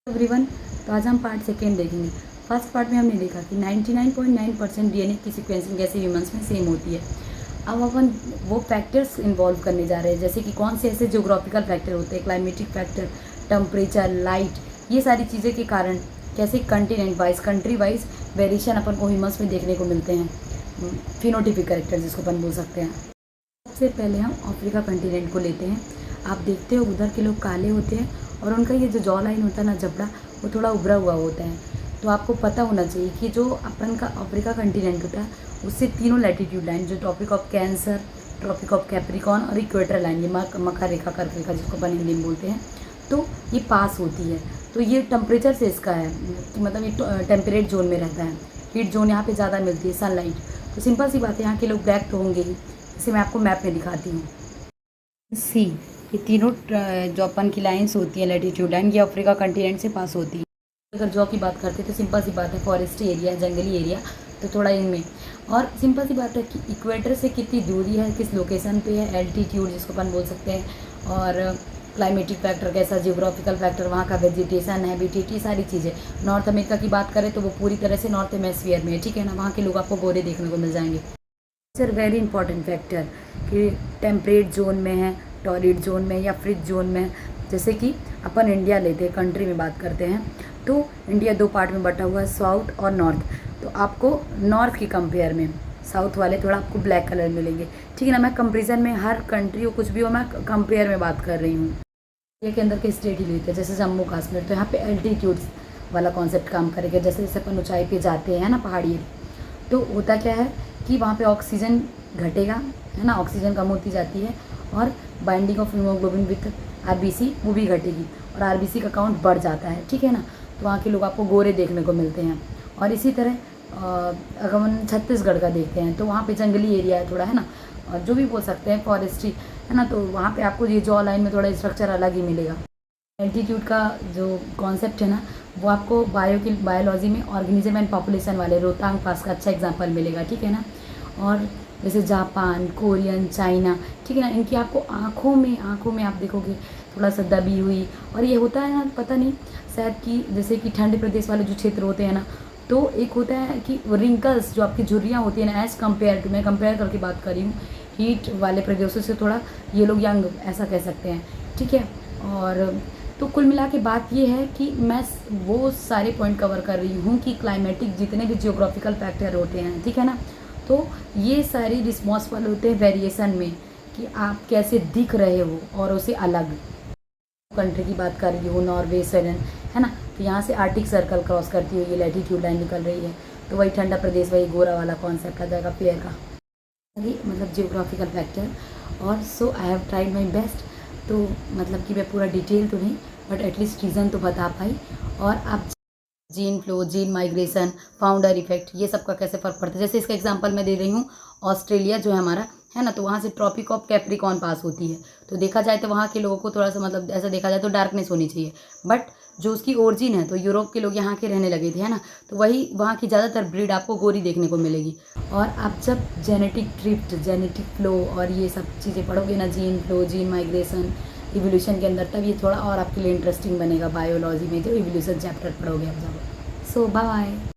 Everyone, तो आज हम पार्ट सेकेंड देखेंगे। फर्स्ट पार्ट में हमने देखा कि 99.9% डीएनए की सीक्वेंसिंग कैसे ह्यूमंस में सेम होती है। अब अपन वो फैक्टर्स इन्वॉल्व करने जा रहे हैं, जैसे कि कौन से ऐसे ज्योग्राफिकल फैक्टर होते हैं, क्लाइमेटिक फैक्टर, टेम्परेचर, लाइट, ये सारी चीज़ें के कारण कैसे continent wise, country wise variation अपन को ह्यूमंस में देखने को मिलते हैं। फिनोटिपिक कैरेक्टर जिसको अपन बोल सकते हैं। सबसे पहले हम अफ्रीका कंटिनेंट को लेते हैं। आप देखते हो उधर के लोग काले होते हैं और उनका ये जो जॉ लाइन होता है ना, जबड़ा, वो थोड़ा उभरा हुआ होता है। तो आपको पता होना चाहिए कि जो अपन का अफ्रीका कंटिनेंट होता है उससे तीनों लैटिट्यूड लाइन, जो tropic of cancer, tropic of Capricorn और इक्वेटर लाइन, ये मकर रेखा, कर्क रेखा जिसको अपन हिंदी में बोलते हैं, तो ये पास होती है। तो ये टेम्परेचर से इसका है कि मतलब ये टेम्परेट जोन में रहता है। हीट जोन यहाँ पे ज़्यादा मिलती है, सनलाइट। तो सिंपल सी बात है, यहाँ के लोग ब्लैक तो होंगे ही। इसे मैं आपको मैप में दिखाती हूँ। सी, ये तीनों जो अपन की लाइन्स होती हैं लैटिट्यूड लाइन, ये अफ्रीका कंटिनेंट से पास होती है। अगर जॉ की बात करते हैं तो सिंपल सी बात है, फॉरेस्ट एरिया, जंगली एरिया, तो थोड़ा इनमें। और सिंपल सी बात है कि इक्वेटर से कितनी दूरी है, किस लोकेशन पे है, एल्टीट्यूड जिसको अपन बोल सकते हैं, और क्लाइमेटिक फैक्टर कैसा, जियोग्राफिकल फैक्टर, वहाँ का वेजिटेशन, हैबिटेट, ये सारी चीज़ें। नॉर्थ अमेरिका की बात करें तो वो पूरी तरह से नॉर्थ हेमिस्फीयर में है, ठीक है ना। वहाँ के लोग आपको गोरे देखने को मिल जाएंगे। सर, वेरी इंपॉर्टेंट फैक्टर कि टेम्परेट जोन में है, टॉरिड जोन में या फ्रिज जोन में। जैसे कि अपन इंडिया लेते हैं, कंट्री में बात करते हैं, तो इंडिया दो पार्ट में बटा हुआ है, साउथ और नॉर्थ। तो आपको नॉर्थ की कंपेयर में साउथ वाले थोड़ा आपको ब्लैक कलर मिलेंगे, ठीक है ना। मैं कंपेरिजन में हर कंट्री हो, कुछ भी हो, मैं कंपेयर में बात कर रही हूँ। इंडिया के अंदर के स्टेट ही लेते हैं, जैसे जम्मू कश्मीर, तो यहाँ पे एल्टीट्यूड्स वाला कॉन्सेप्ट काम करेगा। जैसे जैसे अपन ऊंचाई पे जाते हैं ना, पहाड़ी, तो होता क्या है कि वहाँ पे ऑक्सीजन घटेगा, है ना, ऑक्सीजन कम होती जाती है, और binding of haemoglobin with RBC वो भी घटेगी, और आरबीसी का काउंट बढ़ जाता है, ठीक है ना। तो वहाँ के लोग आपको गोरे देखने को मिलते हैं। और इसी तरह अगर हम छत्तीसगढ़ का देखते हैं तो वहाँ पे जंगली एरिया है थोड़ा, है ना, और जो भी बोल सकते हैं फॉरेस्ट्री, है ना। तो वहाँ पे आपको ये जॉ लाइन में थोड़ा स्ट्रक्चर अलग ही मिलेगा। एल्टीट्यूड का जो कॉन्सेप्ट है ना, वो आपको बायोलॉजी में ऑर्गेनिज्म एंड पॉपुलेशन वाले रोहतांग पास का अच्छा एग्जांपल मिलेगा, ठीक है ना। और जैसे जापान, कोरियन, चाइना, ठीक है ना, इनकी आपको आँखों में आप देखोगे थोड़ा सा दबी हुई। और ये होता है ना, पता नहीं शायद कि जैसे कि ठंड प्रदेश वाले जो क्षेत्र होते हैं ना, तो एक होता है कि रिंकल्स जो आपकी झुर्रियाँ होती हैं ना, एज कम्पेयर टू, मैं कंपेयर करके बात कर रही हूँ, हीट वाले प्रदेशों से थोड़ा ये लोग यंग ऐसा कह सकते हैं, ठीक है। और तो कुल मिला के बात ये है कि मैं वो सारे पॉइंट कवर कर रही हूँ कि क्लाइमेटिक जितने भी जियोग्राफिकल फैक्टर होते हैं, ठीक है ना, तो ये सारे रिस्पॉन्सिबल होते हैं वेरिएशन में, कि आप कैसे दिख रहे हो और उसे अलग। कंट्री की बात कर रही हूँ, नॉर्वे, स्वीडन, है ना, तो यहाँ से आर्टिक सर्कल क्रॉस करती हुई ये लैटिट्यूड लाइन निकल रही है, तो वही ठंडा प्रदेश, वही गोरा वाला कॉन्सेप्ट आ जाएगा पेयर का, मतलब जियोग्राफिकल फैक्टर। और so I have tried my best. तो मतलब कि मैं पूरा डिटेल तो नहीं, बट एटलीस्ट रीज़न तो बता पाई। और आप gene flow, gene migration, founder effect, ये सब का कैसे फ़र्क पड़ता है। जैसे इसका एग्जांपल मैं दे रही हूँ, ऑस्ट्रेलिया जो है हमारा, है ना, तो वहाँ से ट्रॉपिक ऑफ कैप्रिकॉन पास होती है। तो देखा जाए तो वहाँ के लोगों को थोड़ा सा, मतलब ऐसा देखा जाए तो डार्कनेस होनी चाहिए, बट जो उसकी ओरिजिन है, तो यूरोप के लोग यहाँ के रहने लगे थे, है ना, तो वही वहाँ की ज़्यादातर ब्रीड आपको गोरी देखने को मिलेगी। और आप जब जेनेटिक ड्रिफ्ट, जेनेटिक फ्लो और ये सब चीज़ें पढ़ोगे ना, gene flow, gene migration, evolution के अंदर, तब ये थोड़ा और आपके लिए इंटरेस्टिंग बनेगा बायोलॉजी में, जो इवोल्यूशन चैप्टर पढ़ोगे आप जब। सो बाय।